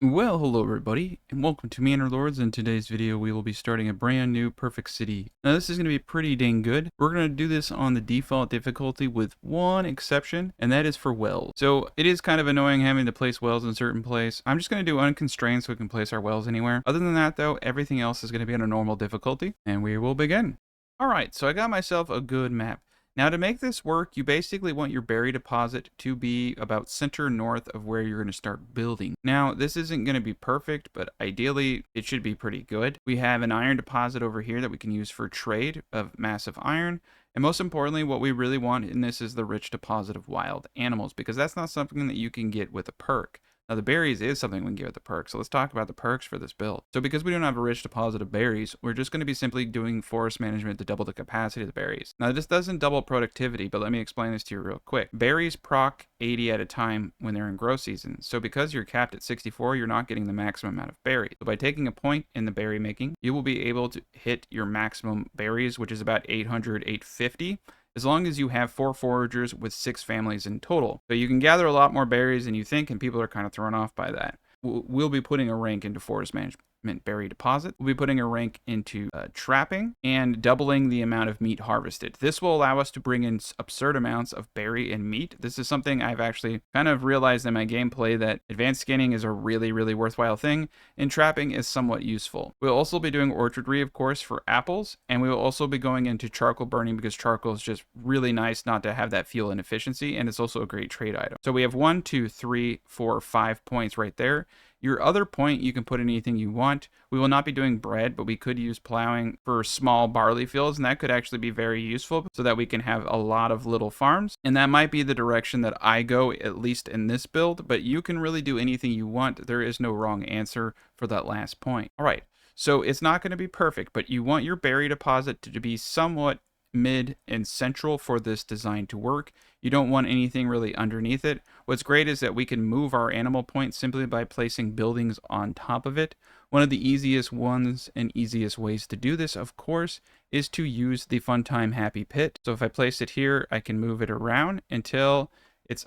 Well, hello everybody, and welcome to Manor Lords. In today's video, we will be starting a brand new perfect city. Now, this is going to be pretty dang good. We're going to do this on the default difficulty with one exception, and that is for wells. So, it is kind of annoying having to place wells in a certain place. I'm just going to do unconstrained so we can place our wells anywhere. Other than that, though, everything else is going to be on a normal difficulty, and we will begin. Alright, so I got myself a good map. Now, to make this work, you basically want your berry deposit to be about center north of where you're going to start building. Now, this isn't going to be perfect, but ideally, it should be pretty good. We have an iron deposit over here that we can use for trade of massive iron. And most importantly, what we really want in this is the rich deposit of wild animals, because that's not something that you can get with a perk. Now, the berries is something we can get with the perks, so let's talk about the perks for this build. So because we don't have a rich deposit of berries, we're just going to be simply doing forest management to double the capacity of the berries. Now, this doesn't double productivity, but let me explain this to you real quick. Berries proc 80 at a time when they're in growth season, so because you're capped at 64, you're not getting the maximum amount of berries. So by taking a point in the berry making, you will be able to hit your maximum berries, which is about 800, 850. As long as you have 4 foragers with 6 families in total. So you can gather a lot more berries than you think, and people are kind of thrown off by that. We'll be putting a rank into forest management berry deposit. We'll be putting a rank into trapping and doubling the amount of meat harvested. This will allow us to bring in absurd amounts of berry and meat. This is something I've actually kind of realized in my gameplay, that advanced skinning is a really, really worthwhile thing, and trapping is somewhat useful. We'll also be doing orchardry, of course, for apples, and we will also be going into charcoal burning because charcoal is just really nice not to have that fuel inefficiency, and it's also a great trade item. So we have 1, 2, 3, 4, 5 points right there. Your other point, you can put anything you want. We will not be doing bread, but we could use plowing for small barley fields, and that could actually be very useful so that we can have a lot of little farms. And that might be the direction that I go, at least in this build, but you can really do anything you want. There is no wrong answer for that last point. All right, so it's not going to be perfect, but you want your berry deposit to be somewhat mid and central for this design to work. You don't want anything really underneath it. What's great is that we can move our animal point simply by placing buildings on top of it. One of the easiest ones and easiest ways to do this, of course, is to use the Funtime Happy Pit. So if I place it here, I can move it around until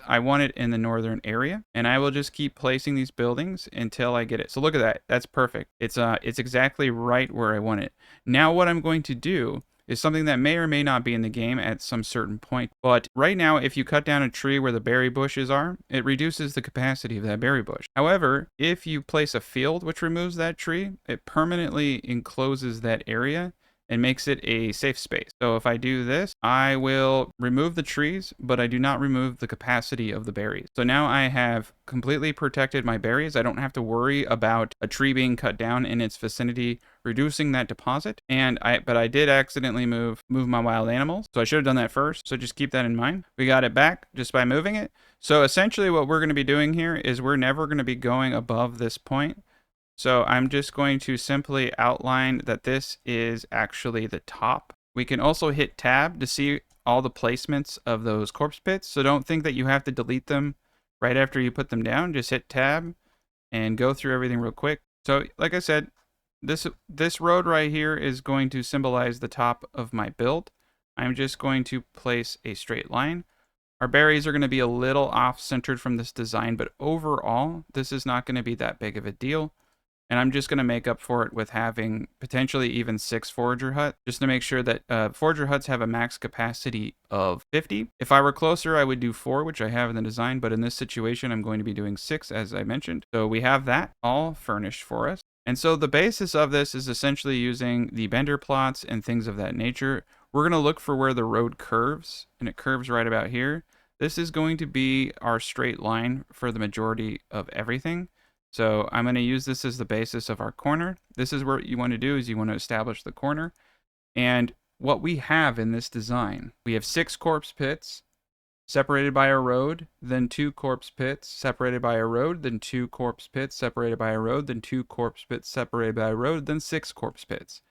I want it in the northern area, and I will just keep placing these buildings until I get it. So look at that. That's perfect. It's exactly right where I want it. Now what I'm going to do is something that may or may not be in the game at some certain point. But right now, if you cut down a tree where the berry bushes are, it reduces the capacity of that berry bush. However, if you place a field which removes that tree, it permanently encloses that area and makes it a safe space. So if I do this, I will remove the trees, but I do not remove the capacity of the berries. So now I have completely protected my berries. I don't have to worry about a tree being cut down in its vicinity, reducing that deposit. But I did accidentally move my wild animals. So I should have done that first. So just keep that in mind. We got it back just by moving it. So essentially what we're going to be doing here is we're never going to be going above this point. So I'm just going to simply outline that this is actually the top. We can also hit tab to see all the placements of those corpse pits. So don't think that you have to delete them right after you put them down. Just hit tab and go through everything real quick. So like I said, this road right here is going to symbolize the top of my build. I'm just going to place a straight line. Our berries are going to be a little off-centered from this design, but overall, this is not going to be that big of a deal. And I'm just going to make up for it with having potentially even 6 forager huts, just to make sure that forager huts have a max capacity of 50. If I were closer, I would do 4, which I have in the design, but in this situation, I'm going to be doing 6, as I mentioned. So we have that all furnished for us. And so the basis of this is essentially using the bender plots and things of that nature. We're going to look for where the road curves, and it curves right about here. This is going to be our straight line for the majority of everything. So I'm going to use this as the basis of our corner. This is what you want to do, is you want to establish the corner. And what we have in this design, we have 6 corpse pits separated by a road, then 2 corpse pits separated by a road, then 2 corpse pits separated by a road, then 2 corpse pits separated by a road, then 6 corpse pits.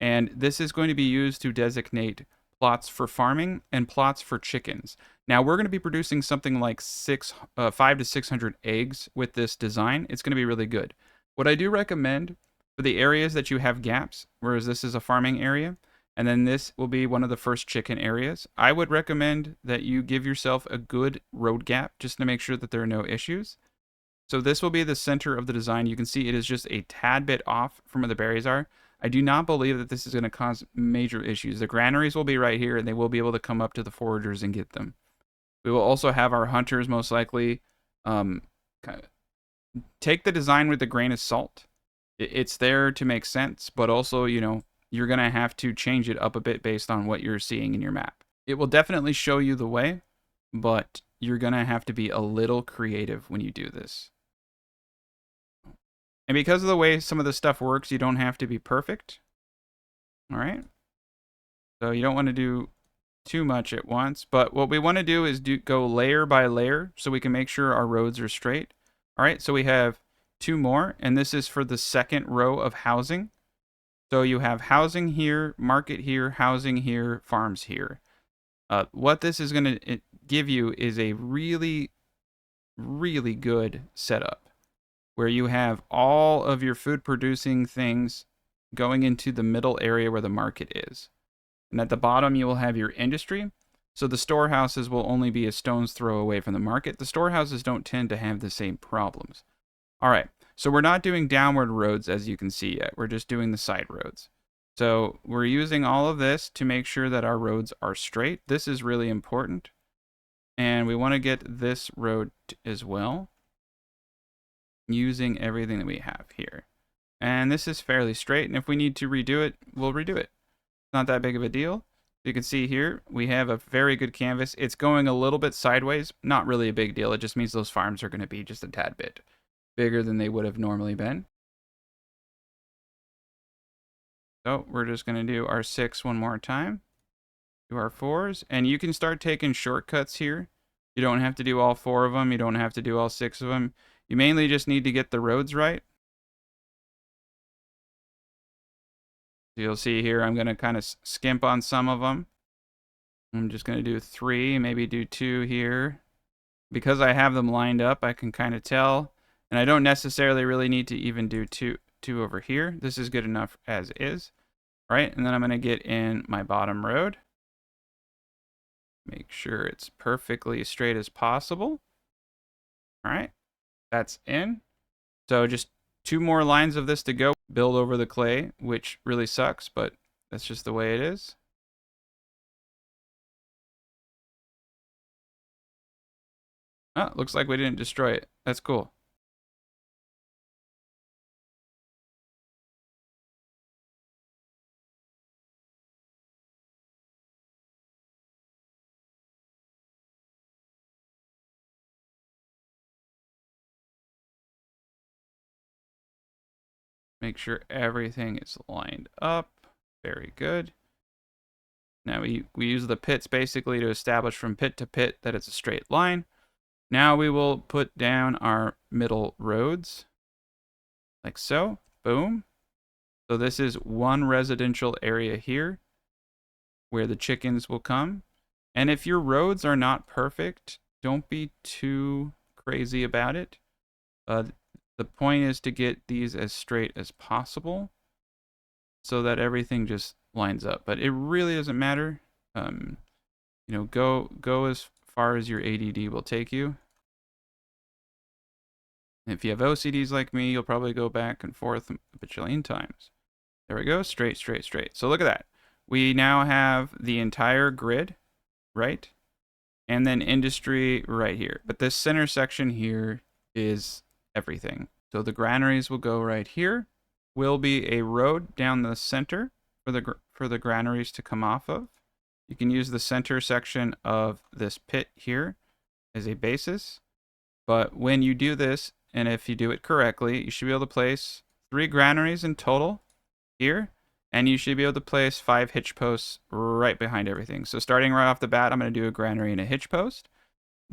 And this is going to be used to designate plots for farming and plots for chickens. Now we're going to be producing something like 5 to 600 eggs with this design. It's going to be really good. What I do recommend for the areas that you have gaps, whereas this is a farming area, and then this will be one of the first chicken areas, I would recommend that you give yourself a good road gap just to make sure that there are no issues. So this will be the center of the design. You can see it is just a tad bit off from where the berries are. I do not believe that this is going to cause major issues. The granaries will be right here, and they will be able to come up to the foragers and get them. We will also have our hunters most likely kind of take the design with a grain of salt. It's there to make sense, but also, you know, you're going to have to change it up a bit based on what you're seeing in your map. It will definitely show you the way, but you're going to have to be a little creative when you do this. And because of the way some of this stuff works, you don't have to be perfect. All right. So you don't want to do too much at once. But what we want to do is go layer by layer so we can make sure our roads are straight. All right. So we have 2 more. And this is for the second row of housing. So you have housing here, market here, housing here, farms here. What this is going to give you is a really, really good setup where you have all of your food producing things going into the middle area where the market is. And at the bottom, you will have your industry. So the storehouses will only be a stone's throw away from the market. The storehouses don't tend to have the same problems. All right, so we're not doing downward roads as you can see yet. We're just doing the side roads. So we're using all of this to make sure that our roads are straight. This is really important. And we want to get this road as well, using everything that we have here. And this is fairly straight, and if we need to redo it, we'll redo it. Not that big of a deal. You can see here, we have a very good canvas. It's going a little bit sideways, not really a big deal. It just means those farms are going to be just a tad bit bigger than they would have normally been. So we're just going to do our 6 one more time. Do our 4s, and you can start taking shortcuts here. You don't have to do all 4 of them. You don't have to do all 6 of them. You mainly just need to get the roads right. You'll see here, I'm going to kind of skimp on some of them. I'm just going to do 3, maybe do 2 here. Because I have them lined up, I can kind of tell. And I don't necessarily really need to even do two over here. This is good enough as is. All right, and then I'm going to get in my bottom road. Make sure it's perfectly straight as possible. All right, that's in. So just 2 more lines of this to go. Build over the clay, which really sucks, but that's just the way it is. Oh, looks like we didn't destroy it. That's cool. Make sure everything is lined up. Very good. Now we use the pits basically to establish from pit to pit that it's a straight line. Now we will put down our middle roads like so. Boom. So this is one residential area here where the chickens will come. And if your roads are not perfect, don't be too crazy about it. The point is to get these as straight as possible so that everything just lines up. But it really doesn't matter. You know, go as far as your ADD will take you. If you have OCDs like me, you'll probably go back and forth a bajillion times. There we go, straight, straight, straight. So look at that. We now have the entire grid, right? And then industry right here. But this center section here is everything. So the granaries will go right here. Will be a road down the center for the granaries to come off of. You can use the center section of this pit here as a basis. But when you do this, and if you do it correctly, you should be able to place 3 granaries in total here. And you should be able to place 5 hitch posts right behind everything. So starting right off the bat, I'm going to do a granary and a hitch post.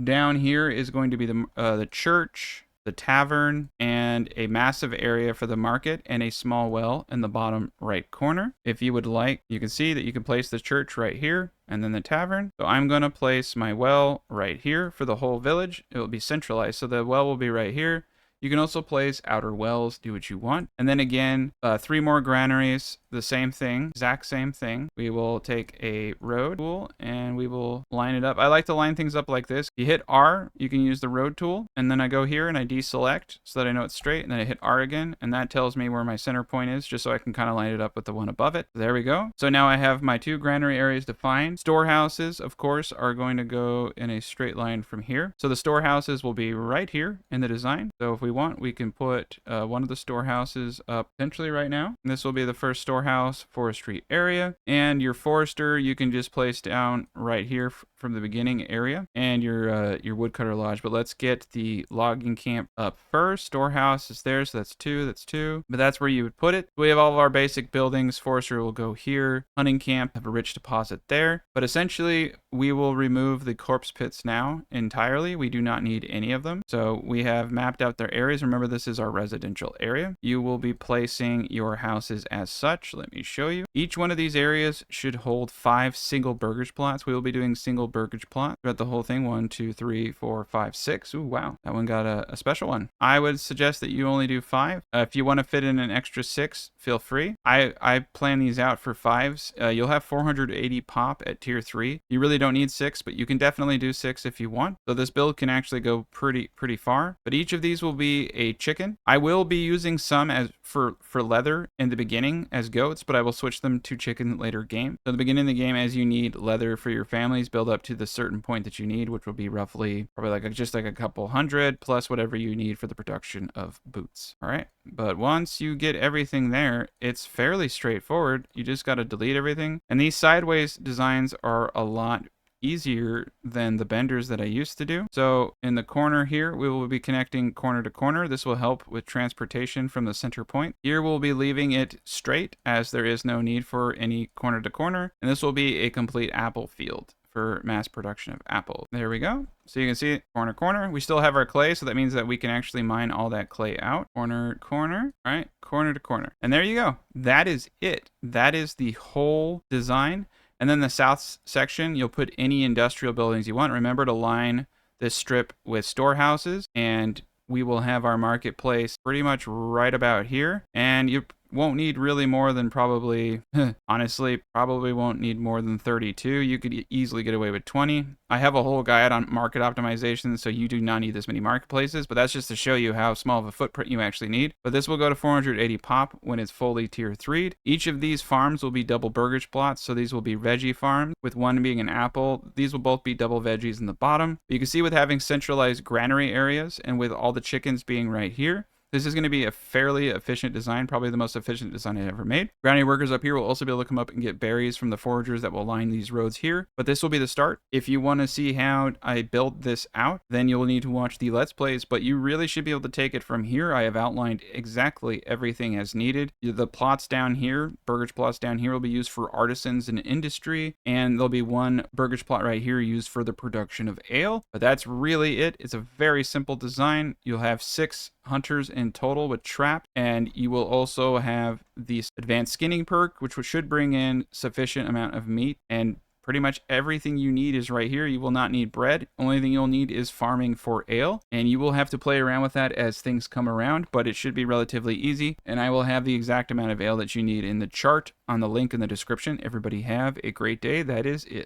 Down here is going to be the church, the tavern, and a massive area for the market, and a small well in the bottom right corner. If you would like, you can see that you can place the church right here, and then the tavern. So I'm going to place my well right here for the whole village. It will be centralized, so the well will be right here. You can also place outer wells, do what you want. And then again, 3 more granaries the same thing, exact same thing. We will take a road tool and we will line it up. I like to line things up like this. You hit R, you can use the road tool, and then I go here and I deselect so that I know it's straight, and then I hit R again, and that tells me where my center point is, just so I can kind of line it up with the one above it. There we go. So now I have my 2 granary areas defined. Storehouses, of course, are going to go in a straight line from here. So the storehouses will be right here in the design. So if we want, we can put one of the storehouses up potentially right now. And this will be the first storehouse forestry area. And your forester, you can just place down right here from the beginning area, and your woodcutter lodge. But let's get the logging camp up first. Storehouse is there, so that's 2, that's 2. But that's where you would put it. We have all of our basic buildings. Forester will go here. Hunting camp, have a rich deposit there. But essentially, we will remove the corpse pits now entirely. We do not need any of them. So we have mapped out their areas. Remember, this is our residential area. You will be placing your houses as such. Let me show you. Each one of these areas should hold 5 single burgage plots. We will be doing single burgage plots throughout the whole thing. 1, 2, 3, 4, 5, 6. Ooh, wow. That one got a special one. I would suggest that you only do 5. If you want to fit in an extra 6, feel free. I plan these out for 5s. You'll have 480 pop at tier 3. You really don't need 6, but you can definitely do 6 if you want. So this build can actually go pretty far. But each of these will be a chicken. I will be using some as for leather in the beginning as goats, but I will switch them to chicken later game. So at the beginning of the game, as you need leather for your families, build up to the certain point that you need, which will be roughly probably just like a couple hundred plus whatever you need for the production of boots. All right. But once you get everything there, it's fairly straightforward. You just got to delete everything. And these sideways designs are a lot easier than the benders that I used to do. So in the corner here, we will be connecting corner to corner. This will help with transportation from the center point. Here we'll be leaving it straight, as there is no need for any corner to corner. And this will be a complete apple field for mass production of apple. There we go. So you can see it, corner, corner. We still have our clay, so that means that we can actually mine all that clay out. Corner, corner, all right, corner to corner. And there you go. That is it. That is the whole design. And then the south section, you'll put any industrial buildings you want. Remember to line this strip with storehouses, and we will have our marketplace pretty much right about here. And you won't need really more than probably, honestly, probably won't need more than 32. You could easily get away with 20. I have a whole guide on market optimization, so you do not need this many marketplaces, but that's just to show you how small of a footprint you actually need. But this will go to 480 pop when it's fully tier 3'd. Each of these farms will be double burgage plots, so these will be veggie farms, with one being an apple. These will both be double veggies in the bottom. But you can see with having centralized granary areas and with all the chickens being right here, this is going to be a fairly efficient design, probably the most efficient design I ever made. Granary workers up here will also be able to come up and get berries from the foragers that will line these roads here, but this will be the start. If you want to see how I built this out, then you'll need to watch the Let's Plays, but you really should be able to take it from here. I have outlined exactly everything as needed. The plots down here, burgage plots down here, will be used for artisans and industry, and there'll be one burgage plot right here used for the production of ale, but that's really it. It's a very simple design. You'll have 6 hunters in total with trap, and you will also have the advanced skinning perk, which should bring in sufficient amount of meat, and pretty much everything you need is right here. You will not need bread. Only thing you'll need is farming for ale, and you will have to play around with that as things come around, but it should be relatively easy, and I will have the exact amount of ale that you need in the chart on the link in the description. Everybody have a great day. That is it.